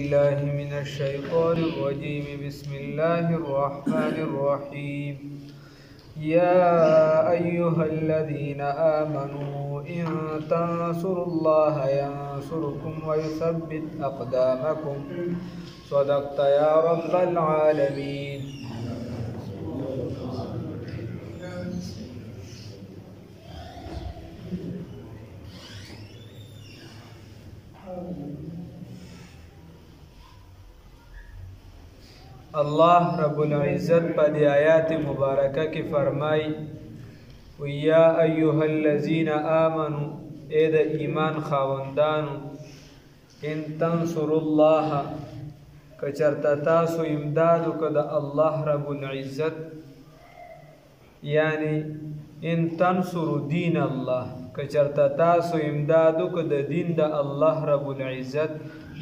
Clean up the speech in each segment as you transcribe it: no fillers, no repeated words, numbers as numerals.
بالله من الشيطان الرجيم بسم الله الرحمن الرحيم يا أيها الذين آمنوا إن تنصروا الله ينصركم ويثبت أقدامكم صدقت يا رب العالمين. الله رب العزت په دې آیات مبارکه کې فرمای یا ایها الذین آمنوا اے د ایمان خاوندانو ان تنصروا الله کچرتا تاسو امداد وکړه الله رب العزت یعنی ان تنصروا دین الله کچرتا تاسو امداد وکړه دین د الله رب العزت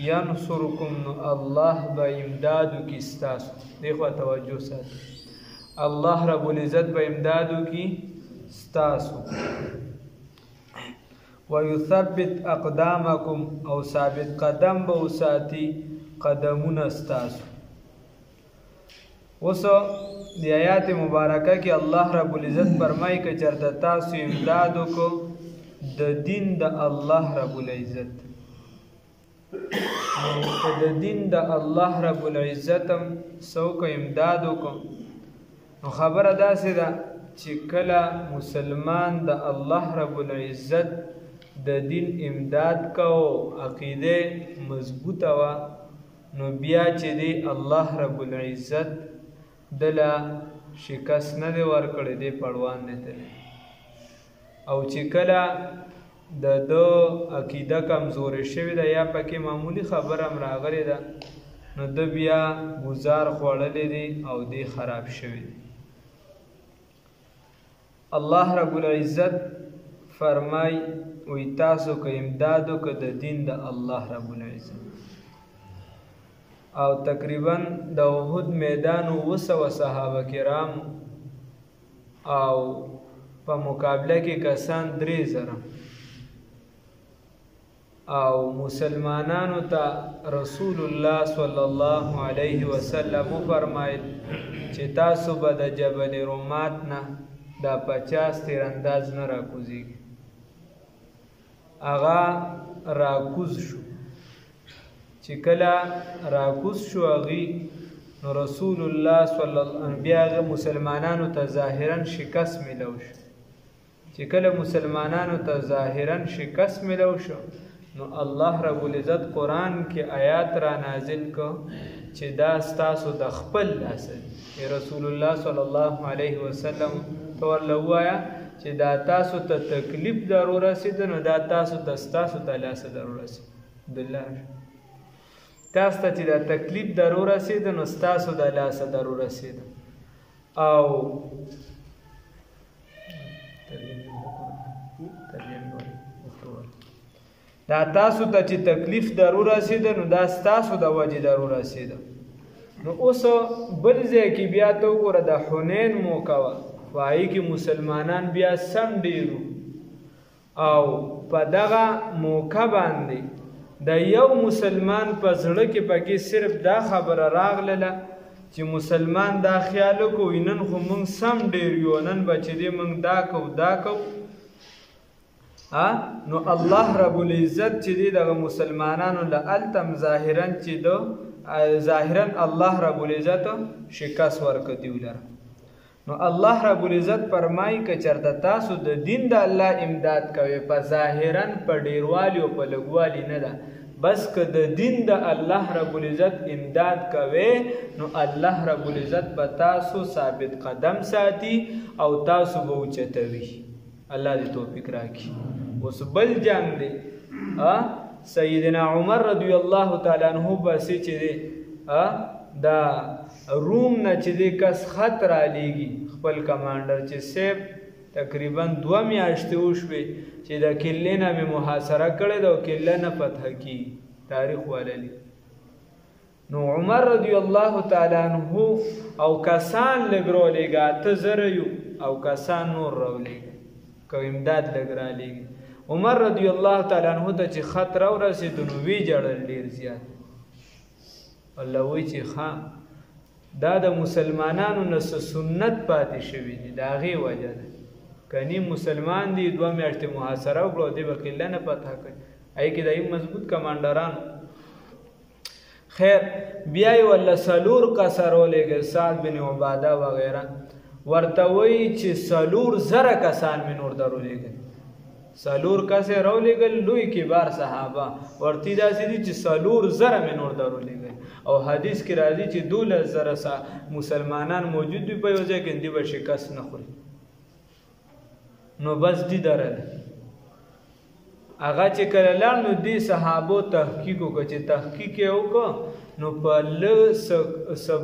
ینصرکم الله با امدادو کی ستاسو دیکھو توجه ساتي الله رب العزت با امدادو کی ستاسو ويثبت اقدامکم او ثابت قدم به وساتي قدمونه ستاسو. اوسو د آیات مبارکه کې الله رب العزت فرمایي که چېرته تاسو امداد وکړو د دین د الله رب العزت که د دین د الله رب العزت هم څوک امداد وکړو نو خبره داسې ده چې کله مسلمان د الله رب العزت د دین امداد کو عقیده مضبوطه وه نو بیا چې دی الله رب العزت دله شکست نه دی ورکړی دی پړوان نه تللی او چې کله د دو عقیده کمزورې شوې ده یا پکې معمولی خبره هم راغلې ده نو ده بیا ګزار خوړلی دی او دی خراب شوی دی. الله رب العزت فرمای وی تاسو که امداد وکړه د دین د الله رب العزت او تقریبا د احد میدان 200 صحابه کرام او په مقابله کې کسان 3000 او مسلمانانو ته رسول الله صلی الله علیه وسلم فرمایل چې تاسو به د جبل رومات نه دا 50 تیرانداز نه راکوزیږي. هغه راکوز شو چې کله راکوز شو هغې نو رسول الله صلی الله بیا هغه مسلمانانو ته ظاهرا شکست میلو شو چې کله مسلمانانو ته ظاهرا شکست میلو شو نو الله رب العزت قرآن کې آیات را نازل کو چې دا ستاسو د خپل لاس دی. رسول الله صلی الله علیه وسلم ته ورله ووایه چې دا تاسو ته تکلیف درو رسېده نو دا تاسو ته ستاسو د لاسه درو رسېده بالله تاسو ته چې دا تکلیف درو رسېده نو ستاسو د لاسه درو رسېده او دا تاسو ته چې تکلیف درو رسېده نو دا ستاسو د وجې درو رسېده. نو اوس بل ځای کې بیا ته وګوره د حنین موقع وه په هغې کې مسلمانان بیا سم ډېرو او په دغه موقع باندې د یو مسلمان په زړه کې پکې صرف دا خبره راغلله چې مسلمان دا خیال وکړو نن خو موږ سم ډېر یو نن به چې دی موږ دا کوو دا کوو نو الله رب العزت چې دی دغه مسلمانانو له هلته ظاهرا چې دو ظاهرا الله رب العزت شکست ورکړه دوی لره. نو الله رب العزت فرمایي که چېرته تاسو د دین د الله امداد کوئ په ظاهرا په ډېروالي او په لږوالي نه ده بس که د دین د الله رب العزت امداد کوئ نو الله رب العزت به تاسو ثابت قدم ساتي او تاسو به اوچتوي. الله دې توفیق راکړي. اوس بل جنګ دی سیدنا عمر رضی الله تعالی عنہ بسې چې دی دا روم نه چې دی کس خط رالیږي خپل کمانډر چې صاحب تقریبا 2 میاشتې وشوې چې د کلې نه مې محاصره کړې ده او کله نه فتح کېږي تاریخ وللی. نو عمر رضی الله تعالی عنہ او کسان لږ راولېږه 8,000 یو او کسان نور راولېږه که امداد لږ رالیږي. عمر رضی الله تعالی عنہ ته چې خط راورسېد نو ویې ژړل ډېر زیات الله وایي چې دا د مسلمانانو نه سنت پاتې شوي دي، د هغې وجه ده. که مسلمان دي 2 میاشتې محاصره وکړو دی به قله نه فتح کوي، هغې کې د یو مضبوط کمانډران. خیر بیا یې ورله 4 کسه راولېږل، سعد بن عباده وغیره. ورته وایي چې 4,000 کسان مې نور درولېږل. 4 کسه راولېږل، لوی کبار صحابه. ورته داسې دي چې 4,000 مې نور درولېږل. او حدیث کې راځي چې 12,000 مسلمانان موجود وي په یو ځای کې، دی به شکست نه خوري. نو بس دی درله هغه چې کله لاړ نو دې صحابو تحقیق وکړه. چې تحقیق یې وکړه نو په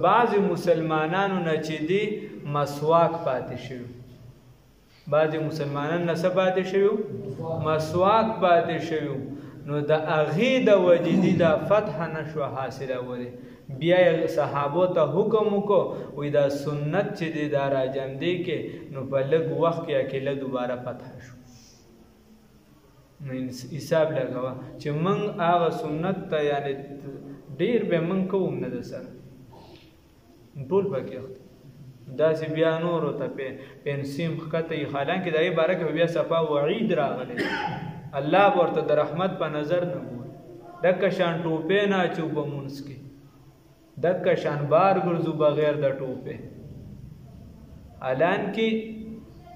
بعضې مسلمانانو نه چې دی مسواک پاتې شوي، بعضې مسلمانانو نه څه پاتې شوي؟ مسواک پاتې شوي. نو د هغې د وجې دي دا فتح نه شوه حاصلولی. بیا یې صحابو ته حکم وکړو، وایي دا سنت چې دی دا راجمدی کې، نو په لږ وخت کې اکیله دوباره فتح شو. نو حساب لګوه چې موږ هغه سنت ته یعنې ډېر به موږ کوو نه د سره ټول پکې اخته. داسې بیا نورو ته پنسیم ښکته یي، حالانکې د هغې باره کې بیا صفا وعید راغلی، الله به ورته د رحمت په نظر نه ګوري. دکه شان ټوپې نه اچو په مونځ کې، دکه شان بار ګرځو بغیر د ټوپې. حالانکې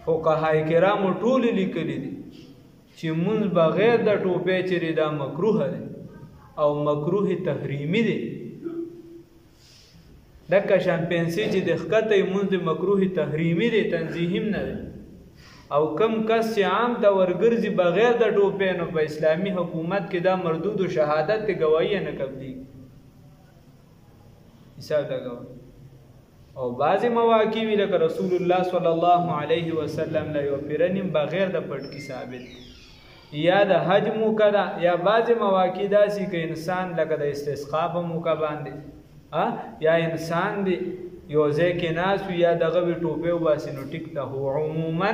فقهای کرامو ټول لیکلي دي چې مونځ بغیر د ټوپې چېرې دا مکروه دی او مکروه تحریمي دی. دکه شان پنسي چې د ښکته یې مونځ د مکروه تحریمي دی، تنزیهي هم نه دی. او کم کس چې عام ته ورګرځي بغیر د ټوپې، نو په اسلامي حکومت کې دا مردود و شهادت د ګواهي نه قبلېږي. حساب لګوه. او بعضې مواقع وي لکه رسول الله صلی الله علیه وسلم له یو پیره نیم بغیر د پټکي ثابت، یا د حج موقع ده، یا بعضې مواقع داسې که انسان لکه د استسقا په موقع باندې یا انسان دی یو ځای کې ناست وي یا دغه وي ټوپې وباسي، نو ټیک ده. خو عموما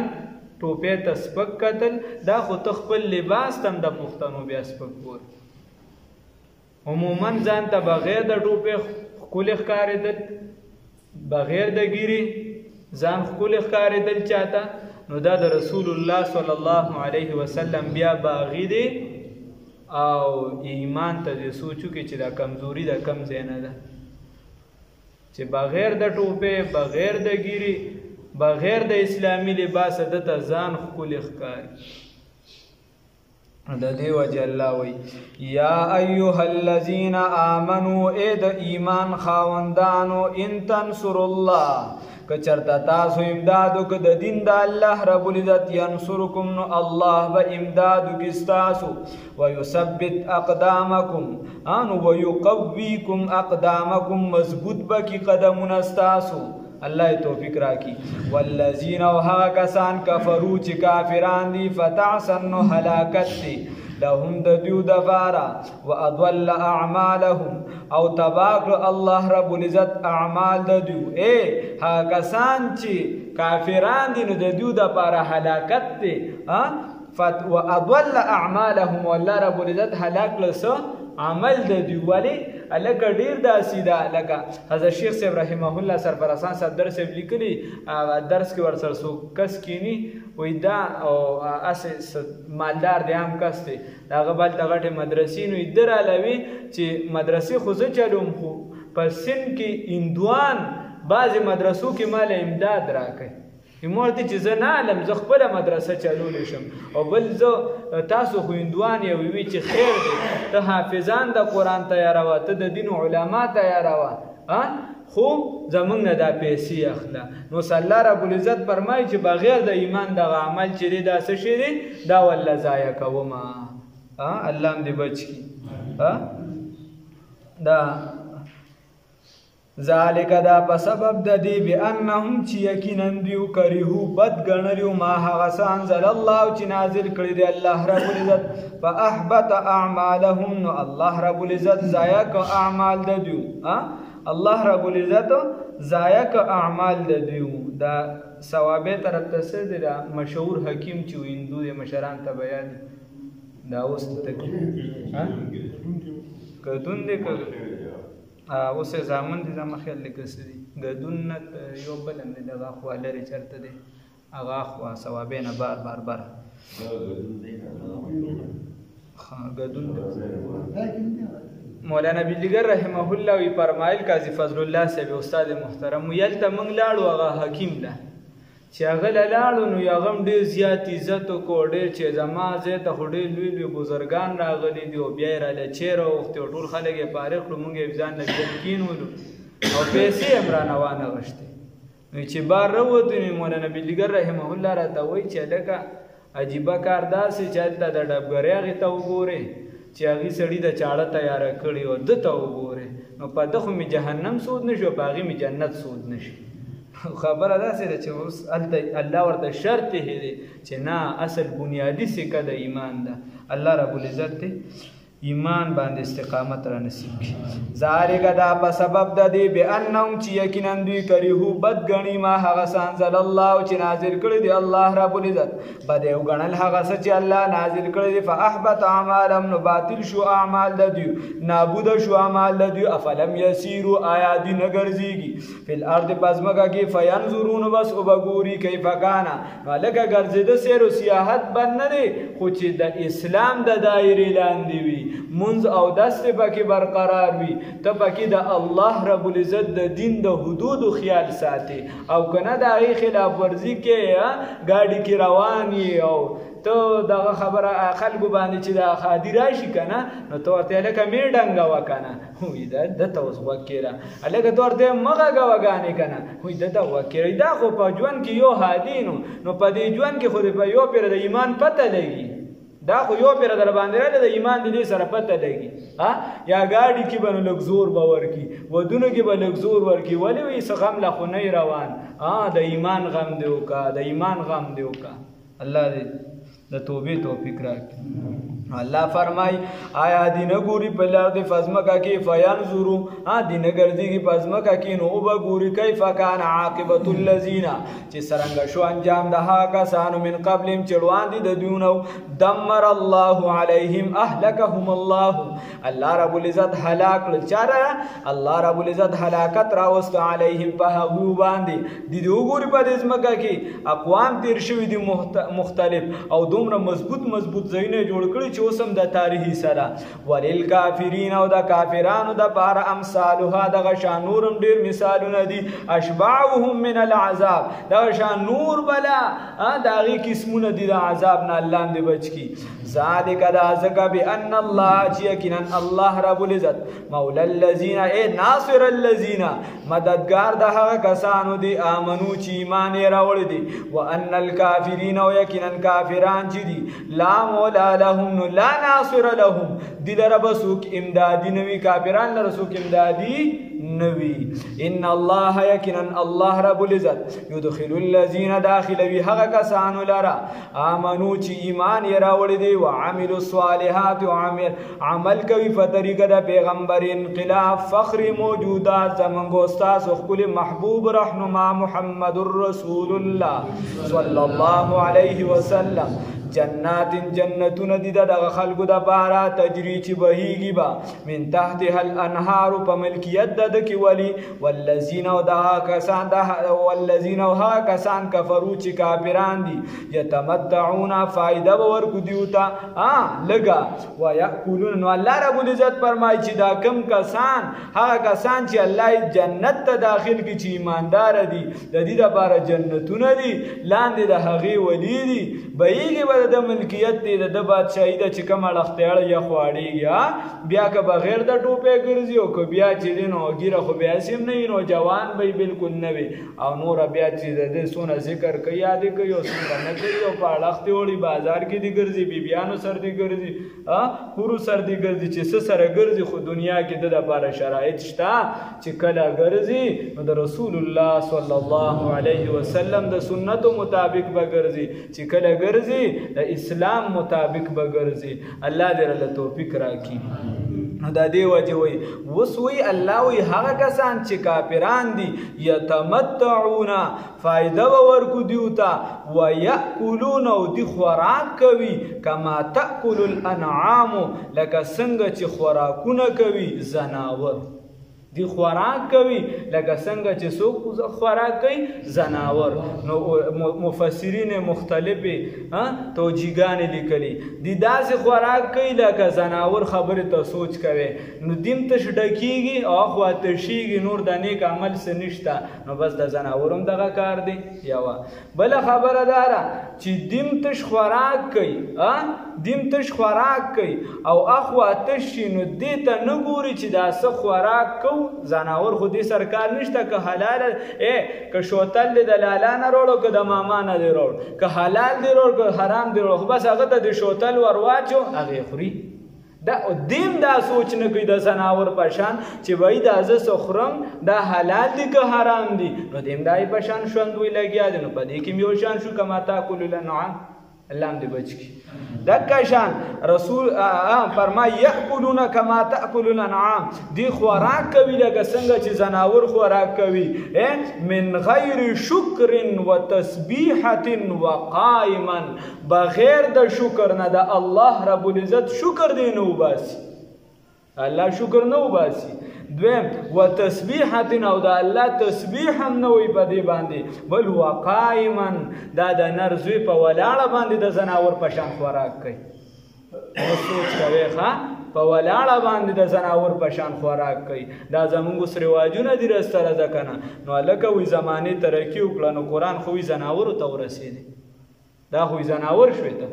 ټوپې ته سپک کتل دا خو ته خپل لباس ته هم د پښتنو بیا سپک ګوري. عموما ځان ته بغیر د ټوپې ښکلې ښکارېدل، بغیر د ګیرې ځان ښکلې ښکارېدل چاته، نو دا د رسول الله صلی الله علیه وسلم بیا باغي دی. او ایمان ته دې سوچو کې چې دا کمزوري د کم ځای نه ده چې بغیر د ټوپې، بغیر د ګیرې، بغیر د اسلامي لباسه دته ځان ښکلې ښکاري. د دې وجه الله وایي یا ایها الذین آمنوا، ای د ایمان خاوندانو، ان تنصروا الله، که چرته تاسو امداد وکړه د دین د الله رب العزت، ینصرکم، نو الله به امداد وکړي ستاسو، ویثبت اقدامکم، ویقویکم اقدامکم، مضبوط به کړي قدمونه ستاسو. الله توفیق راکړي. والذین، او هغه کسان کفرو چې کافران دي، فتعسا، نو هلاکت دی لهم د دوی دپاره، واضل اعمالهم، او تباه کړه الله رب العزت اعمال د دوی. هغه کسان چې کافران دي نو د دوی دپاره هلاکت دی. واضل اعمالهم، والله رب العزت هلاک کړه عمل د دوی. ولې لکه ډېر داسې ده، لکه حضرت شیخ صاحب رحمه الله سرفرازان صاحب درس صاحب لیکلي، درس کې ورسره څوک کس کینی وایي دا او هسې مالدار دی، عام کس دی، د هغه بل د غټې مدرسې، نو ده رالوي چې مدرسې خو زه چلوم، خو په سند کې هندوان بعضې مدرسو کې مال امداد راکوي. مورته چې زه نه علم، زه خپله مدرسه چلولی شم، او بل زه تاسو خو هندوان یې وي چې خیر دی، ته حافظان د قرآن تیاروه، ته د دین علما تیاروه، خو زمونږ نه دا پیسې اخله. نو الله رب العزت فرمایي چې بغیر د ایمان دغه عمل چې دی دا څه شی دی، دا والله ضایع کومه. الله هم دې بچ کړي. دا ذالک، دا په سبب د دې بانهم چې یقینا دوی کریهو بد ګڼلیو ما هغه څه انزل الله چې نازل کړي دی الله رب العزت، فاحبط اعمالهم، نو الله رب العزت ضایع کړه اعمال د دوی. الله رب العزت ضایع کړه اعمال د دوی. دا ثوابه طرف ته څه دی، دا مشهور حکیم چې هندو دی، مشران ته بیان دا اوس تکلیف کدون دی اوس یې زامن دي زما خیال دی که څه دي ګدون نه یو بل هم دی دغه خوا لرې چېرته دی هغه خوا صوابۍ نه بار ګدون مولانا بلیګر رحمه الله وی فرمایل قاضي فضل الله صاحب استاد محترم یلته موږ لاړو هغه حکیم له چې هغه له لاړو نو هغه هم ډېر زیات عزت وکړو ډېر چې زما ځای ته خو ډېر لوی لوی بزرګان راغلي دي او بیا یې راله چیر اوښتې او ټول خلک یې فارغ کړو موږ یې ځان له کینولو او پیسې هم رانه وانغښتې نو چې بار راووتو نو مولانا بلیګر رحمه الله راته وایي چې هلکه عجیبه کار داسې چې هلته د ډبګرۍ هغې ته وګورې چې هغې سړي د چاړه تیاره کړې او ده ته وګورې نو په ده خو مې جهنم سود نه شي او په هغې مې جنت سود نه شي خبره داسې ده چې اوس هلته الله ورته شرط یې دی چې نه اصل بنیادي سکه د ایمان ده الله رب العزت دی ایمان باندې استقامت را نصیب کړي ذالک دا په سبب د دې بانهم چې یقینا دوی کریهو بد ګڼي ما هغه څه انزل الله چې نازل کړي دی الله رب العزت بد یو ګڼل هغه څه چې الله نازل کړي دی فاحبط اعمالهم نو باطل شو اعمال د دوی نابود شو اعمال د دوی افلم یسیروا آیا دوی نه ګرځېږي فی الارض پزمکه کې فینظرون بس وبګوري کیف کان لکه ګرځېده سیر او سیاحت بند نه دی خو چې د اسلام د دایرې لاندې وي منځ او دست پکې برقرار وي ته پکې د الله رب العزت د دین د حدودو خیال ساتي او کنه د هغې خلاف ورزي کې ګاډي کې روان یې او ته دغه خبره خلکو باندې چې د خادي راشي که نه نو ته ورته هلکه مې ډنګوه که نه وایي دته اوس غوږ کېره هلکه ته ورته مه غږوه ګانې که نه وایي دته غوږ کېره دا خو په ژوند کې یو هادي نو په دې ژوند کې خو په یو پیره د ایمان پته لګي دا خو یو پیره در باندې راغلی د ایمان د دې سره پته لګي یا ګاډي کې به نو لږ زور به ورکړي ودونو کې به لږ زور ورکړي ولې وایي څه غم له خو نه روان د ایمان غم دې وکړه د ایمان غم دې وکړه الله دې د توبې توفیق راکړي الله فرمای آیا دی نه ګوري په لار د فزمکه کې فینظرو دی نه ګرځېږي په ځمکه کې نو وبګوري کیف کان عاقبة الذین چې څرنګه شو انجام د هغه کسانو من قبلهم چې وړاندې د دوی نه دمر الله علیهم اهلکهم الله رب العزت هلاک کړل چاره الله رب العزت هلاکت راوست علیهم په هغوی باندې د دې وګوري په دې ځمکه کې اقوام تیر شوي دي مختلف او دومره مضبوط ځایونه جوړ کړي چې اوس هم د تاریخي سره وللکافرین او د کافرانو دپاره امثالها دغه شان نور هم ډېر مثالونه دي اشباعهم من العذاب دغه شان نور بلا د هغې قسمونه دي د عذاب نه الله دې بچ کړي ذلک دا ځکه بان الله چې یقینا الله رب العزت مولا الذین ای ناصر الذین مددگار د هغه کسانو دي آمنو چې ایمان یې راوړی دي وان الکافرین او یقینا کافران چې دي لا مولا لهم لا ناصر لهم دي لره به څوک امدادي نه وي کافران لره څوک امدادي نه وي ان الله یقینا الله رب العزت یدخل الذین داخلوي هغه کسانو لره آمنو چې ایمان یې راوړی دی وعملوا الصالحات عمل کوي په طریقه د پیغمبر انقلاب فخر موجودات زمونږ استاد خپل محبوب رهنما محمد رسول الله صلی الله علیه وسلم جنات جنتون دي دغه خلکو د پاره تجری چې بهیږي با من تحتها الانهار په ملکیت د کې ولی والذین او ها کسان کفرو چې کافران دي یتمتعون فائدہ ورکو دیوتا لگا ويأكلون نو الله رب العزت فرمایي چې دا کم کسان هغه کسان چې الله جنت ته داخل کی چې ایماندار دي د دې لپاره جنتونه دي لاندې د هغه ولی دي بهیږي د ملکیت دی د بادشاہي د چې کوم اړختیاړه یا خواړېږي بیا که بغیر د ټوپې ګرځي او که بیا چې دی نو ګیره خو بیا سیم نه وي نو جوان به بلکل نه وي او نوره بیا چې د دې څونه ذکر کوي یادې کوي او څومره نه کوي او په اړختې وړي بازار کې دي ګرځي بیبیانو سر دي ګرځي خورو سر دي ګرځي چې څه سره ګرځي خو دنیا کې د دپاره شرایط شته چې کله ګرځي نو د رسول الله صلی الله علیه وسلم د سنتو مطابق به ګرځي چې کله ګرځي د اسلام مطابق به ګرځي الله دې له توفیق راکړي نو دا دې وجه وایي اوس وایي الله وایي هغه کسان چې کافران دي یتمتعون فایده به ورکو دیو ته ویأکلون او دی خوراک کوي کما تأکل الانعام لکه څنګه چې خوراکونه کوي ځناور دی خوراک کوي لکه څنګه چې څوک خوراک کوي زناور. نو مفسرین مختلفې توجیهګانې لیکلي دی داسې خوراک کوي لکه زناور خبرې ته سوچ کوي نو دیم تش ډکیږي او اخوا تشیږي نور د نیک عمل څه نشته. نو بس د زناور هم دغه کار دی. یوه بله خبره دا ده چې دیم تش خوراک کوي دیم تش خوراک کوي او اخوا تش شي نو دې ته نه ګوري چې دا څه خوراک کو زناور خو دې سرکار نشته که حلاله که شوتل دې د لالا نه روړو که د ماما نه دې روړ که حلال دې روړ که حرام دې روړ خو بس هغه ته د شوتل ور واچو هغې خوري. دا دیم دا سوچ نه کوي د زناور په شان چې وایي دا زه څه خورم دا حلال دي که حرام دي نو دیم دا یې په شان ژوندوی لګیا دی. نو په دې کې م یو شان شو کما تاکل الانعام. الله هم دې بچ کړي. دکه شان رسول فرمایي یأکلون کما تأکل الانعام دی خوراک کوي لکه څنګه چې زناور خوراک کوي من غیر شکر و تسبیحة وقائما بغیر د شکر نه د الله رب العزت شکر دی نه وباسي الله شکر نه وباسي. دویم و تسبیحة او د الله تسبیح هم نه وي په دې باندې بل وقائما دا د نر زوی په ولاړه باندې د زناور په شان خوراک کوي. نو سوچ کوئ په ولاړه باندې د زناور په شان خوراک کوي. دا زمونږ اوس رواجونه دي رسته ده که نه. نو هلکه وایي زمانې ترقي وکړه نو قرآن خو وایي زناورو ته ورسېدی دا خو زناور شوې ته.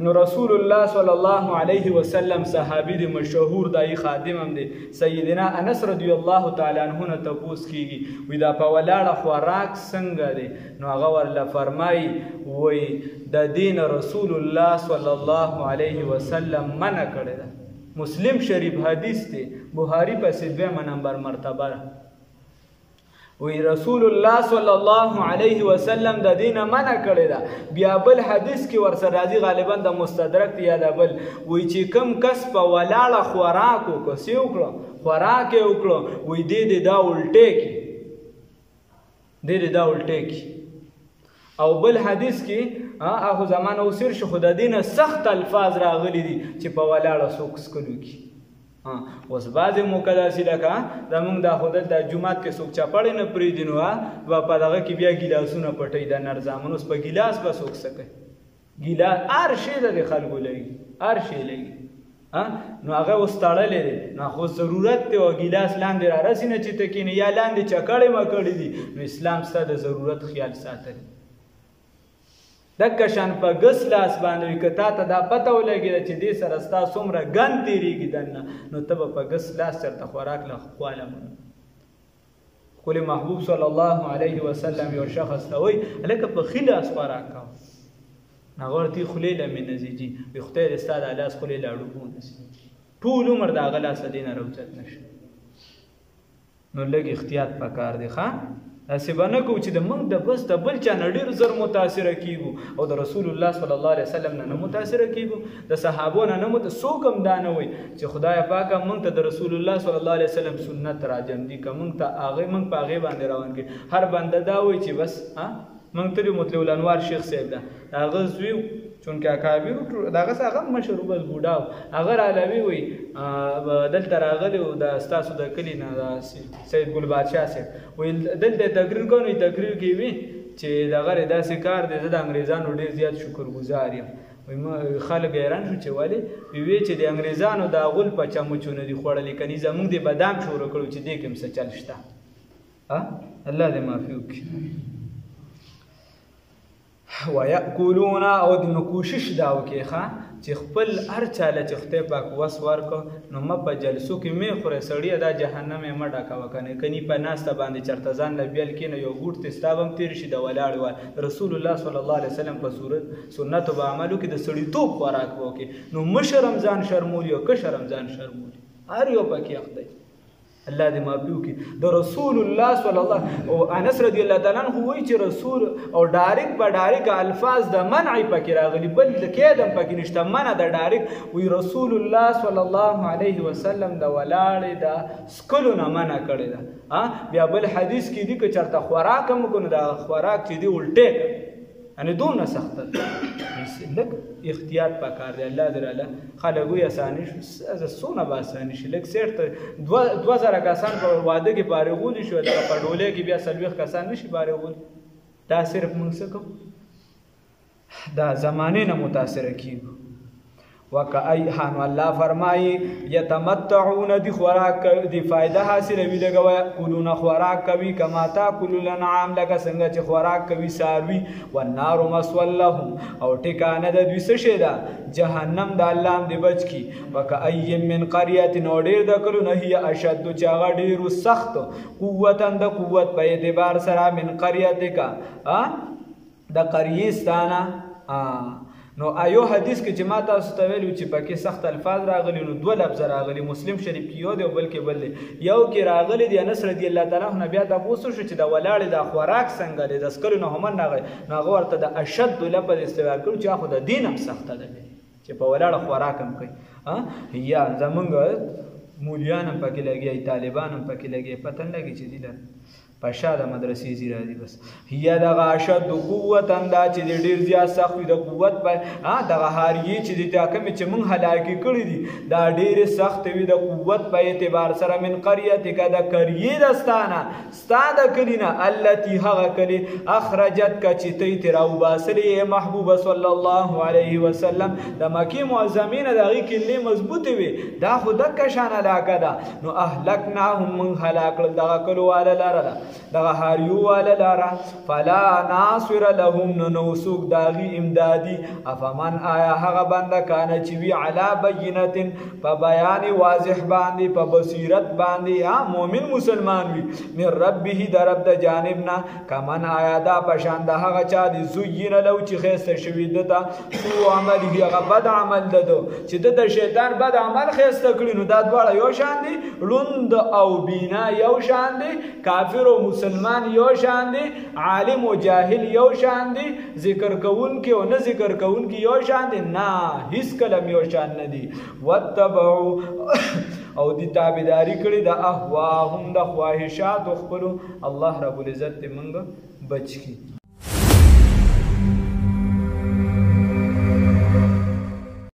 نو رسول الله صلی الله علیه وسلم صحابي دی مشهور دای خادم هم دی سیدنا انس رضی الله تعالی عنہ نه تپوس کیږي وی دا په ولاړه خوراک څنګه دی نو هغه ورله فرمایي وی د دین رسول الله صلی الله علیه وسلم منع کړی ده. مسلم شریف حدیث دی بخاری پسې 2 نمبر مرتبه وی رسول الله صلی الله علیه وسلم د دین منع کړی دا. بیا بل حدیث کې ورسره راځي غالبا د مستدرک دی یا د بل وی چې کم کس په ولاړه خوراک وکړي سی وکړو خوراک یې وکړو وی دې دا الټې کی دې دا الټې کی. او بل حدیث کې هغه زمانه اوسیر شو خدای دینه سخت الفاظ راغلي دي چې په ولاړه څوک سکلو کی. اوس بعضې موقع داسې لکه زمونږ دا خو دلته جومات کې څوک چپړې نه پرېږدي نو په دغه کې بیا ګیلاسونه پټوي د نر زامن. اوس په ګیلاس به څوک څه کوي ګیلاس هر شی د دې خلکو لګي هر شی لګي نو هغه اوس تړلی دی نو خو ضرورت دی او ګیلاس لاندې رارسي نه چې ته کښېنې یا لاندې چکړې مکړې دي نو اسلام ستا د ضرورت خیال ساتلی. دکه شان په ګس لاس باندې وي که تا ته دا پته ولګېده چې دې سره ستا څومره ګند تېرېږي دننه نو ته به په ګس لاس چېرته خوراک له خواله منو. ښکلي محبوب صلی الله علیه وسلم یو شخص ته وایي هلکه په ښي لاس خوراک کوه هغه ورته خولې له مې نه ځي جي وي خدای دې ستا دا لاس خولې له اړوبو ونیسي ټول عمر د هغه لاسه دې نه راوچت نه شي. نو لږ احتیاط پکار دی ښه داسې به نه کوو چې د موږ د بس د بل چا نه ډېر زر متاثره کیږو او د رسول الله صلی الله علیه وسلم نه متاثره کیږو د صحابو نه څوک هم دا نه وایي چې خدای پاکه موږ ته د رسول الله صلی الله علیه وسلم سنت راجم دي که موږ ته موږ په هغې باندې روان کړي. هر بنده دا وایي چې بس موږ ته د مطلع الانوار شیخ صاحب ده هغه زوی چونکه اکابر دغه هغه مشهور بس بوډا هغه رالوي وایي دلته راغلی و د ستاسو د کلي نه د سید ګل بادشاه صاحب وایي دلته تقریر کوو نو تقریر کې وي چې دغه داسې کار دی زه د انګریزانو ډېر زیات شکرګزار یم. وایي خلک حیران شو چې ولې وی چې د انګریزانو د غول په چمچو نه دي خوړلي کني زموږ د بادام شروع کړو چې دې کې هم څه چل شته. الله دې معافي وکړي. ويأكلون او د نو کوشش دا وکړي چې خپل هر چاله چې خدای پاک وس ورکړه نو مه په جلسو کې مې خوره سړیه دا جهنم یې مه ډکوه کنې کني په ناسته باندې چېرته ځان له بیل کښېنه یو ګوټ ته ستا به هم تېر شي د ولاړ وال رسول الله صلی الله علیه وسلم په سنتو به عملو کې د سړیتوب خوراک به وکړي نو مشر هم ځان شرمولي او کشر هم ځان شرمولي هر یو پکې اخته الله دې معافي وکړي. د رسول الله صلی الله او انس رضی الله تعالی عنہ وایي چې رسول او ډایرک په ډایرک الفاظ د منع پکې راغلي بل د کېدم پکې نشته منع د ډایرک وی رسول الله صلی الله علیه وسلم د ولاړې د سکلو نه منع کړی ده. بیا بل حدیث کې دي که چېرته خوراک هم وکړو نو د خوراک چې دي الټې کړي یعنې دومره سخته لږ احتیاط پکار دی الله دراله خلک وي اساني څونه به اساني شي لږ سیټ ته 2000 کسان په واده کې فارغولی شو دغه په ډولۍ کې بیا 40 کسان نشي فارغولی دا صرف موږ څه کوو دا زمانې نه متاثره کیږو وکأیحان الله فرمایي یتمتعون دی خوراک دی فائدہ حاصلوي لګه کولون خوراک کوي کما تاکل الانعام لکه څنګه چې خوراک کوي ساروي والنار مسول لهم او ټکانه د دوی څه شي ده جهنم د الله دې بچ کی وکأی من قريه نو ډیر د کلو نه هي اشد چې هغه ډیر سخت قوتن د قوت په اعتبار سره من قريه کا د قریستانه نو ایو حدیث کې چې ما تاسو ته ویلو چې پکې سخت الفاظ راغلي نو دوه لفظ راغلي مسلم شریف کې یو دی بلکې بل دی یو کې راغلي دی انس رضی الله تعالی عنہ بیا تاسو شو چې د ولاړې د خوراک څنګه دی د اسکرو نه هم نه غي نو هغه ورته د اشد لفظ استعمال کړو چې خو د دین هم سخت ده چې په ولاړه خوراک هم کوي یا زمونږ مولیان هم پکې لګي طالبان هم پکې لګي پته نه لګي چې دي پشا د مدرسې زی راځي بس هيا د اشد قوت اندا چې ډیر زیات سخت د قوت په دغه هاریه چې د تاکم چې مونږ هلاکی کړی دي دا ډیر سخت وي د قوت په اعتبار سره من قريه کا د قريه دستانه ستاد کلینا التي هغه کلی اخرجت کا چې تی تراو باسلی محبوب صلی الله علیه وسلم د مکی معظمین دغه کلی مضبوط وي دا خود کشان علاقه ده نو اهلکناهم من هلاک دغه کلو والا لاره دغه هاریو والا لارا فلا ناصر لهم نوسوک داغي امدادي افمن آیا هغه بنده کانه چې وی علا بینت په بیان واضح باندې په بصیرت باندې مؤمن مسلمان وي من ربه د رب د جانبنا کمن آیا دا پشان د هغه چا دي زوین لو چې خسته شوی دته سو عمل هغه بد عمل دته چې د شیطان بد عمل خسته کړي نو دا دواړه یو شان دي لوند او بینا یو شان دي کافر مسلمان یو شان دی عالم و جاهل یو شان دی ذکر کون کې او نه ذکر کون کې یو شان دی نه هیڅ کلم یو شان نه دی وتبعوا او دی تابعداري کړي د اهواهم د خواهشات خپل الله رب العزت منګ بچ کی